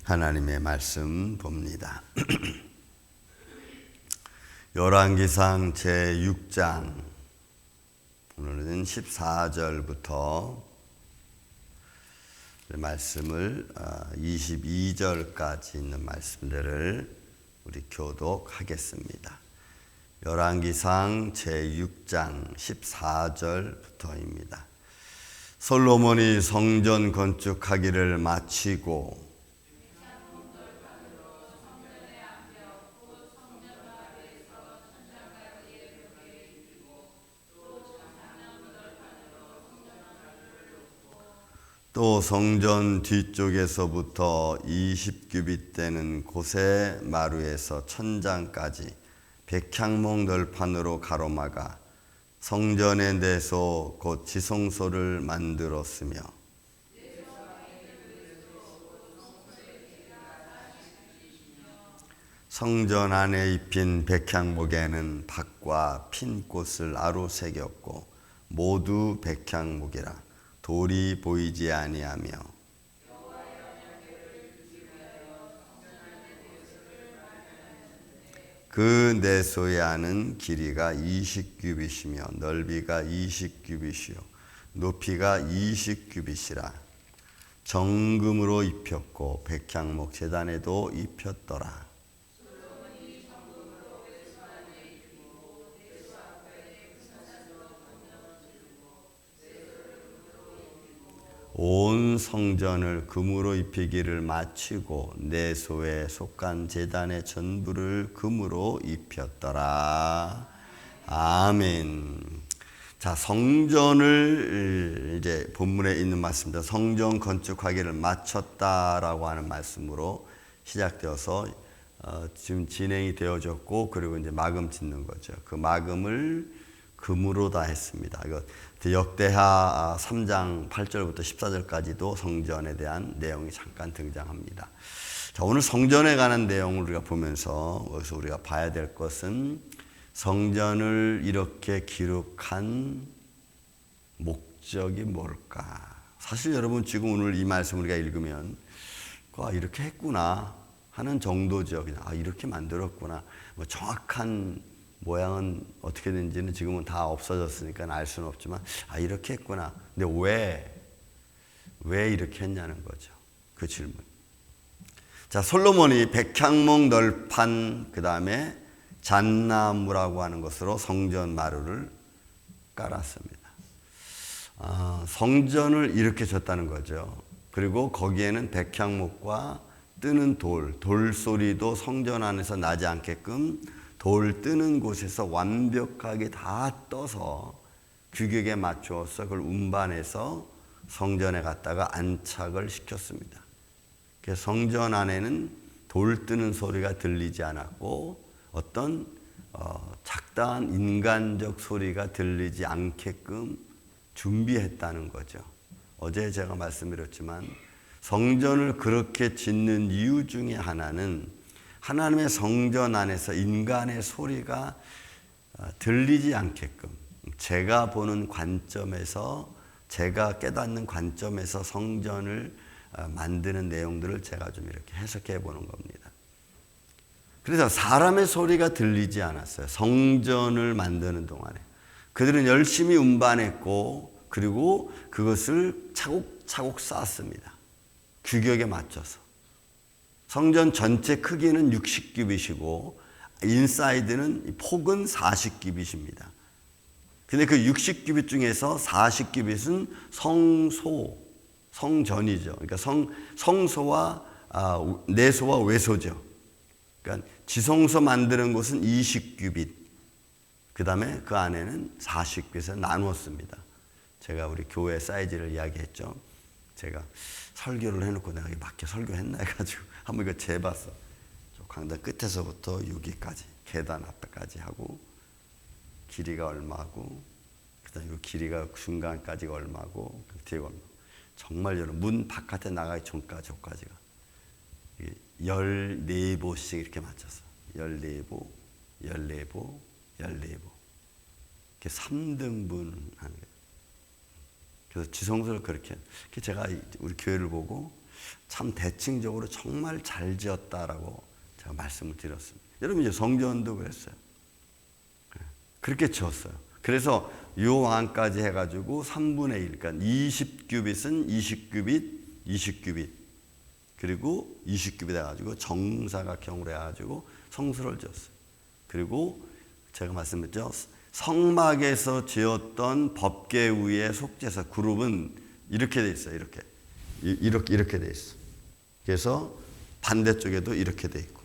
하나님의 말씀 봅니다. 열왕기상 제6장 오늘은 14절부터 말씀을 22절까지 있는 말씀들을 우리 교독하겠습니다. 열왕기상 제6장 14절부터입니다. 솔로몬이 성전 건축하기를 마치고 또 성전 뒤쪽에서부터 20규빗 되는 곳의 마루에서 천장까지 백향목 널판으로 가로막아 성전의 내소 곧 지성소를 만들었으며 성전 안에 입힌 백향목에는 박과 핀 꽃을 아로 새겼고 모두 백향목이라 돌이 보이지 아니하며 그 내소의 안은 길이가 20규빗이며 넓이가 20규빗이요 높이가 20규빗이라 정금으로 입혔고 백향목 제단에도 입혔더라. 온 성전을 금으로 입히기를 마치고 내소에 속한 제단의 전부를 금으로 입혔더라. 아멘. 자, 성전을 이제 본문에 있는 말씀입니다. 성전 건축하기를 마쳤다라고 하는 말씀으로 시작되어서 지금 진행이 되어졌고, 그리고 이제 마금 짓는 거죠. 그 마금을 금으로 다 했습니다. 이거 역대하 3장 8절부터 14절까지도 성전에 대한 내용이 잠깐 등장합니다. 자, 오늘 성전에 관한 내용을 우리가 보면서 여기서 우리가 봐야 될 것은 성전을 이렇게 기록한 목적이 뭘까? 사실 여러분 지금 오늘 이 말씀 우리가 읽으면 이렇게 했구나 하는 정도죠. 그냥 이렇게 만들었구나. 뭐 정확한 모양은 어떻게 된지는 지금은 다 없어졌으니까 알 수는 없지만 이렇게 했구나. 근데 왜 이렇게 했냐는 거죠. 그 질문. 자, 솔로몬이 백향목 널판 그 다음에 잣나무라고 하는 것으로 성전 마루를 깔았습니다. 성전을 이렇게 졌다는 거죠. 그리고 거기에는 백향목과 뜨는 돌 소리도 성전 안에서 나지 않게끔 돌 뜨는 곳에서 완벽하게 다 떠서 규격에 맞추어서 그걸 운반해서 성전에 갖다가 안착을 시켰습니다. 그래서 성전 안에는 돌 뜨는 소리가 들리지 않았고 어떤 작다한 인간적 소리가 들리지 않게끔 준비했다는 거죠. 어제 제가 말씀드렸지만 성전을 그렇게 짓는 이유 중에 하나는 하나님의 성전 안에서 인간의 소리가 들리지 않게끔 제가 보는 관점에서 제가 깨닫는 관점에서 성전을 만드는 내용들을 제가 좀 이렇게 해석해 보는 겁니다. 그래서 사람의 소리가 들리지 않았어요. 성전을 만드는 동안에 그들은 열심히 운반했고 그리고 그것을 차곡차곡 쌓았습니다. 규격에 맞춰서. 성전 전체 크기는 60규빗이고 인사이드는 폭은 40규빗입니다. 근데 그 60규빗 중에서 40규빗은 성전이죠. 그러니까 성소와 내소와 외소죠. 그러니까 지성소 만드는 곳은 20규빗. 그 다음에 그 안에는 40규빗을 나누었습니다. 제가 우리 교회 사이즈를 이야기했죠. 제가 설교를 해놓고 내가 맞게 설교했나 해가지고 한번 이거 재봤어. 강당 끝에서부터 여기까지 계단 앞에까지 하고 길이가 얼마고 그다음 이 길이가 중간까지가 얼마고 뒤가 얼마. 정말 여러분 문 바깥에 나가기 전까지 여기까지가 14보씩 이렇게 맞췄어. 14보, 14보, 14보. 이렇게 3등분 하는 거예요. 그래서 지성소를 그렇게 제가 우리 교회를 보고 참 대칭적으로 정말 잘 지었다라고 제가 말씀을 드렸습니다. 여러분 이제 성전도 그랬어요. 그렇게 지었어요. 그래서 요 안까지 해가지고 3분의 1, 그러니까 20규빗은 20규빗, 20규빗, 그리고 20규빗 해가지고 정사각형으로 해가지고 성소를 지었어요. 그리고 제가 말씀드렸죠. 성막에서 지었던 법궤 위에 속죄서 그룹은 이렇게 돼 있어요. 이렇게 돼 있어. 그래서 반대쪽에도 이렇게 돼 있고,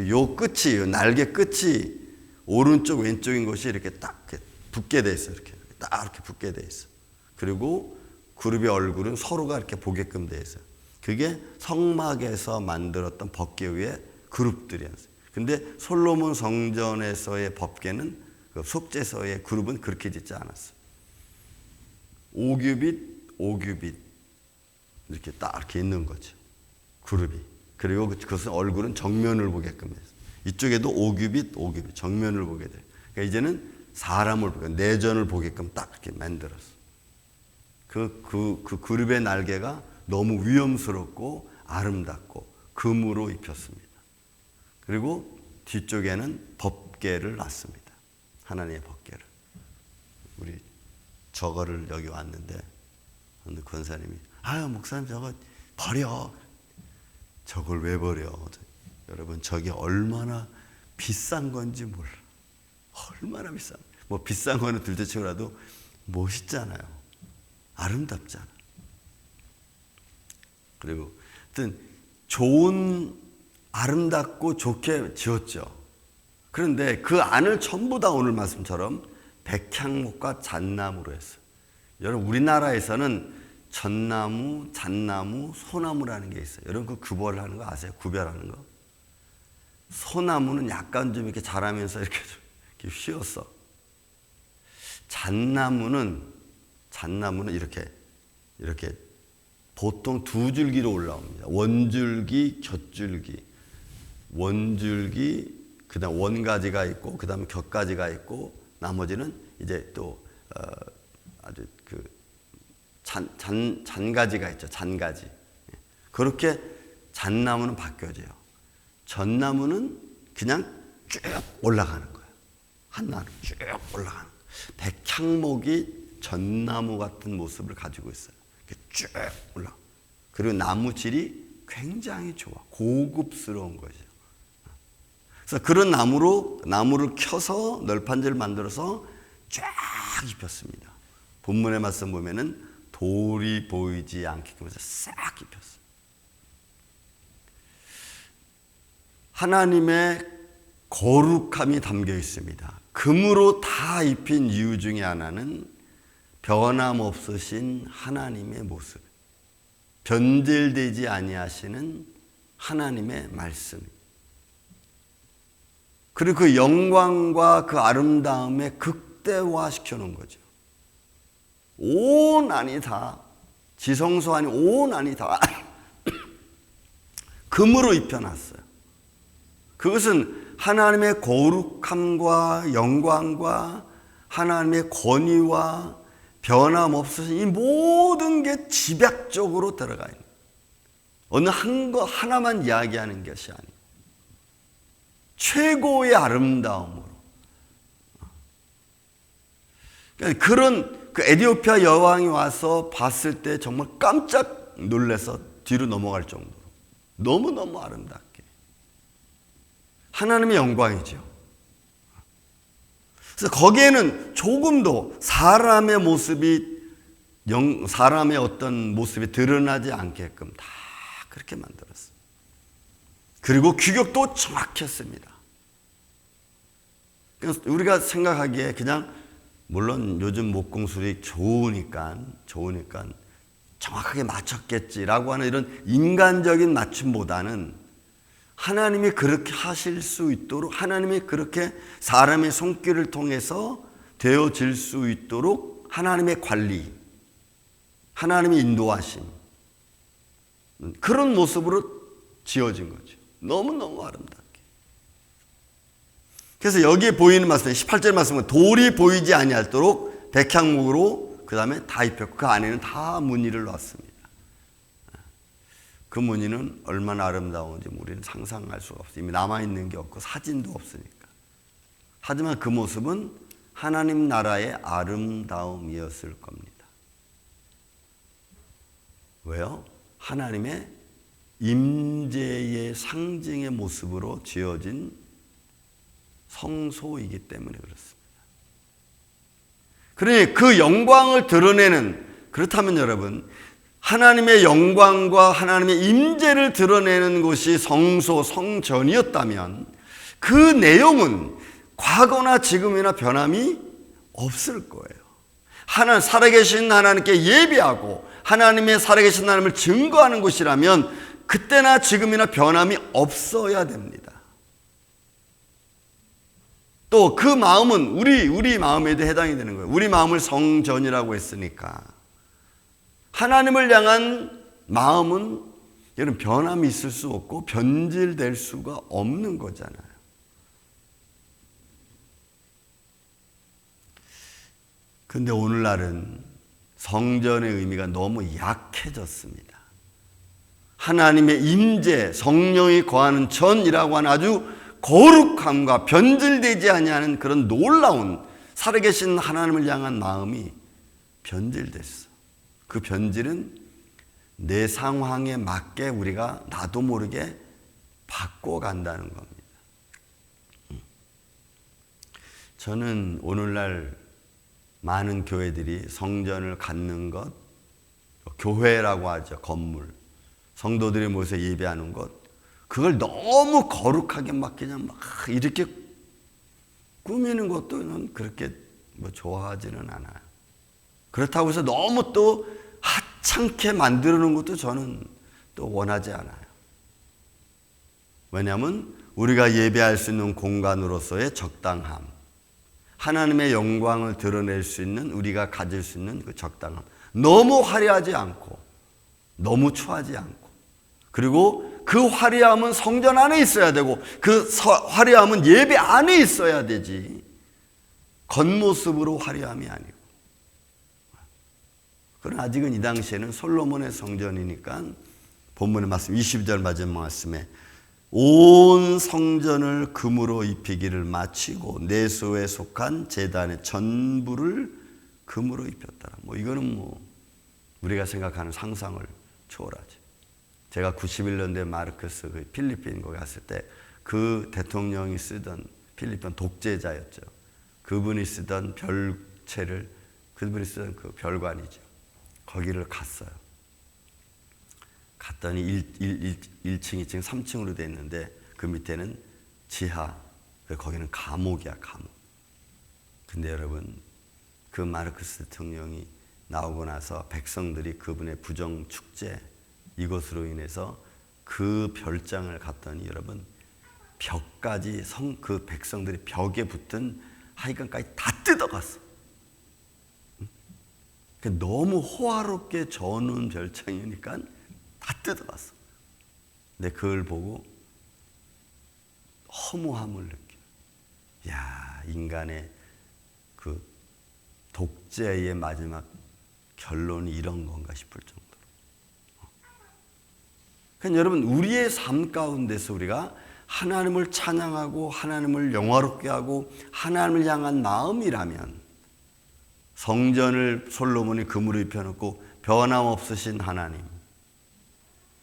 요 끝이, 요 날개 끝이 오른쪽 왼쪽인 것이 이렇게 딱 붙게 돼 있어. 이렇게 딱 이렇게 붙게 돼 있어. 그리고 그룹의 얼굴은 서로가 이렇게 보게끔 돼 있어요. 그게 성막에서 만들었던 법궤 위에 그룹들이었어요. 근데 솔로몬 성전에서의 법궤는, 그 속죄서의 그룹은 그렇게 짓지 않았어요. 5규빗, 5규빗 이렇게 딱 이렇게 있는 거죠. 그룹이. 그리고 그것은 얼굴은 정면을 보게끔 했어요. 이쪽에도 5규빗, 5규빗 정면을 보게 돼요. 그러니까 이제는 사람을 보게, 내전을 보게끔 딱 이렇게 만들었어. 그 그룹의 날개가 너무 위험스럽고 아름답고 금으로 입혔습니다. 그리고 뒤쪽에는 법궤를 놨습니다. 하나님의 법궤를. 우리 저거를 여기 왔는데 어느 권사님이 목사님 저거 버려. 저걸 왜 버려? 여러분 저게 얼마나 비싼 건지 몰라. 얼마나 비싼. 뭐 비싼 거는 둘째치고라도 멋있잖아요. 아름답잖아. 그리고 하여튼 좋은 아름답고 좋게 지었죠. 그런데 그 안을 전부 다 오늘 말씀처럼 백향목과 잣나무로 했어요. 여러분 우리나라에서는 전나무, 잣나무, 소나무라는 게 있어요. 여러분 그 구별하는 거 아세요? 구별하는 거. 소나무는 약간 좀 이렇게 자라면서 이렇게 휘었어. 잣나무는 이렇게 보통 두 줄기로 올라옵니다. 원줄기, 곁줄기. 원줄기, 그다음 원가지가 있고, 그다음에 곁가지가 있고, 나머지는 이제 또 아주 잔가지가 있죠. 잔가지. 그렇게 잣나무는 바뀌어져요. 전나무는 그냥 쭉 올라가는 거예요. 한 나무 쭉 올라가는 거예요. 백향목이 전나무 같은 모습을 가지고 있어요. 쭉 올라. 그리고 나무 질이 굉장히 좋아. 고급스러운 거죠. 그래서 그런 나무를 켜서 널판지를 만들어서 쫙 입혔습니다. 본문의 말씀 보면은 돌이 보이지 않게끔 해서 싹 입혔어요. 하나님의 거룩함이 담겨 있습니다. 금으로 다 입힌 이유 중에 하나는 변함없으신 하나님의 모습, 변질되지 아니하시는 하나님의 말씀, 그리고 그 영광과 그 아름다움에 극대화시켜 놓은 거죠. 온 안이 다, 지성소 안이 온 안이 다 금으로 입혀놨어요. 그것은 하나님의 거룩함과 영광과 하나님의 권위와 변함없으신 이 모든 게 집약적으로 들어가 있는, 어느 한 거 하나만 이야기하는 것이 아니고 최고의 아름다움으로. 그런 그 에티오피아 여왕이 와서 봤을 때 정말 깜짝 놀라서 뒤로 넘어갈 정도로 너무너무 아름답게 하나님의 영광이죠. 그래서 거기에는 조금도 사람의 모습이, 사람의 어떤 모습이 드러나지 않게끔 다 그렇게 만들었어요. 그리고 규격도 정확했습니다. 그래서 우리가 생각하기에 그냥, 물론 요즘 목공술이 좋으니까 정확하게 맞췄겠지라고 하는 이런 인간적인 맞춤보다는 하나님이 그렇게 하실 수 있도록, 하나님이 그렇게 사람의 손길을 통해서 되어질 수 있도록 하나님의 관리, 하나님의 인도하심, 그런 모습으로 지어진 거죠. 너무너무 아름답게. 그래서 여기에 보이는 말씀, 18절 말씀은 돌이 보이지 아니하도록 백향목으로 그 다음에 다 입혔고 그 안에는 다 무늬를 놨습니다. 그 무늬는 얼마나 아름다운지 우리는 상상할 수가 없어요. 이미 남아있는 게 없고 사진도 없으니까. 하지만 그 모습은 하나님 나라의 아름다움이었을 겁니다. 왜요? 하나님의 임재의 상징의 모습으로 지어진 성소이기 때문에 그렇습니다. 그러니 그 영광을 드러내는, 그렇다면 여러분, 하나님의 영광과 하나님의 임재를 드러내는 곳이 성소, 성전이었다면 그 내용은 과거나 지금이나 변함이 없을 거예요. 살아계신 하나님께 예배하고 하나님의 살아계신 하나님을 증거하는 곳이라면 그때나 지금이나 변함이 없어야 됩니다. 또 그 마음은 우리 마음에도 해당이 되는 거예요. 우리 마음을 성전이라고 했으니까 하나님을 향한 마음은 여러분 변함이 있을 수 없고 변질될 수가 없는 거잖아요. 근데 오늘날은 성전의 의미가 너무 약해졌습니다. 하나님의 임재, 성령이 거하는 전이라고 하는 아주 거룩함과 변질되지 아니하는 그런 놀라운 살아계신 하나님을 향한 마음이 변질됐어. 그 변질은 내 상황에 맞게 우리가 나도 모르게 바꿔간다는 겁니다. 저는 오늘날 많은 교회들이 성전을 갖는 것, 교회라고 하죠. 건물, 성도들이 모여서 예배하는 것, 그걸 너무 거룩하게 막 그냥 막 이렇게 꾸미는 것도 그렇게 좋아하지는 않아요. 그렇다고 해서 너무 또 하찮게 만들어 놓은 것도 저는 또 원하지 않아요. 왜냐하면 우리가 예배할 수 있는 공간으로서의 적당함, 하나님의 영광을 드러낼 수 있는 우리가 가질 수 있는 그 적당함, 너무 화려하지 않고 너무 추하지 않고, 그리고 그 화려함은 성전 안에 있어야 되고 그 화려함은 예배 안에 있어야 되지 겉모습으로 화려함이 아니고. 그러나 아직은 이 당시에는 솔로몬의 성전이니까 본문의 말씀 22절 마지막 말씀에 온 성전을 금으로 입히기를 마치고 내소에 속한 제단의 전부를 금으로 입혔더라. 이거는 우리가 생각하는 상상을 초월하죠. 제가 91년도에 마르크스 그 필리핀 거기 갔을 때 그 대통령이 쓰던, 필리핀 독재자였죠. 그분이 쓰던 별채를, 그분이 쓰던 그 별관이죠. 거기를 갔어요. 갔더니 1층, 2층, 3층으로 되어 있는데 그 밑에는 지하, 거기는 감옥이야, 감옥. 근데 여러분, 그 마르크스 대통령이 나오고 나서 백성들이 그분의 부정축제, 이것으로 인해서 그 별장을 갔더니 여러분, 벽까지 그 백성들이 벽에 붙은 하이관까지 다 뜯어갔어. 너무 호화롭게 저어놓은 별장이니까 다 뜯어갔어. 근데 그걸 보고 허무함을 느껴. 야, 인간의 그 독재의 마지막 결론이 이런 건가 싶을 정도로. 그러니까 여러분, 우리의 삶 가운데서 우리가 하나님을 찬양하고 하나님을 영화롭게 하고 하나님을 향한 마음이라면, 성전을 솔로몬이 금으로 입혀놓고 변함없으신 하나님,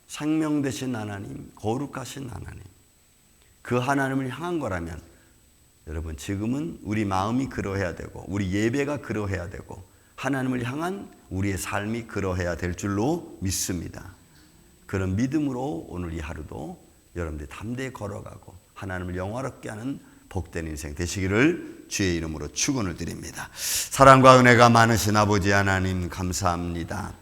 생명 되신 하나님, 거룩하신 하나님, 그 하나님을 향한 거라면 여러분, 지금은 우리 마음이 그러해야 되고 우리 예배가 그러해야 되고 하나님을 향한 우리의 삶이 그러해야 될 줄로 믿습니다. 그런 믿음으로 오늘 이 하루도 여러분들이 담대히 걸어가고 하나님을 영화롭게 하는 복된 인생 되시기를 주의 이름으로 축원을 드립니다. 사랑과 은혜가 많으신 아버지 하나님, 감사합니다.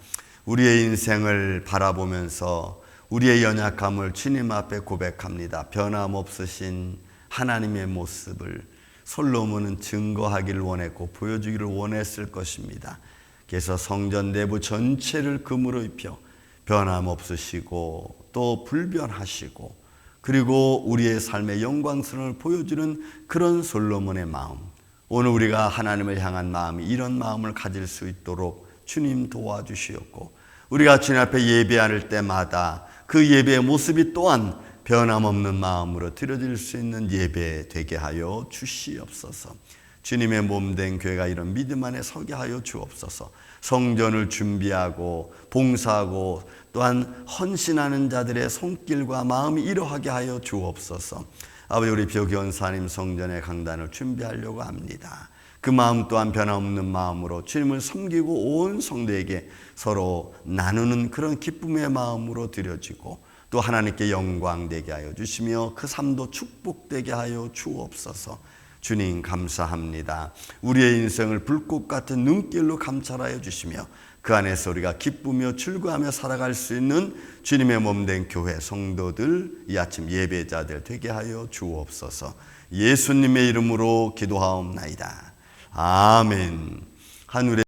우리의 인생을 바라보면서 우리의 연약함을 주님 앞에 고백합니다. 변함없으신 하나님의 모습을 솔로몬은 증거하기를 원했고 보여주기를 원했을 것입니다. 그래서 성전 내부 전체를 금으로 입혀 변함없으시고 또 불변하시고, 그리고 우리의 삶의 영광스러움을 보여주는 그런 솔로몬의 마음, 오늘 우리가 하나님을 향한 마음이 이런 마음을 가질 수 있도록 주님 도와주시옵고, 우리가 주님 앞에 예배할 때마다 그 예배의 모습이 또한 변함없는 마음으로 드려질 수 있는 예배 되게 하여 주시옵소서. 주님의 몸된 교회가 이런 믿음 안에 서게 하여 주옵소서. 성전을 준비하고 봉사하고 또한 헌신하는 자들의 손길과 마음이 이러하게 하여 주옵소서. 아버지, 우리 벽연사님 성전의 강단을 준비하려고 합니다. 그 마음 또한 변함없는 마음으로 주님을 섬기고 온 성도에게 서로 나누는 그런 기쁨의 마음으로 드려지고 또 하나님께 영광되게 하여 주시며 그 삶도 축복되게 하여 주옵소서. 주님 감사합니다. 우리의 인생을 불꽃 같은 눈길로 감찰하여 주시며 그 안에서 우리가 기쁘며 즐거워하며 살아갈 수 있는 주님의 몸된 교회 성도들, 이 아침 예배자들 되게 하여 주옵소서. 예수님의 이름으로 기도하옵나이다. 아멘. 하늘에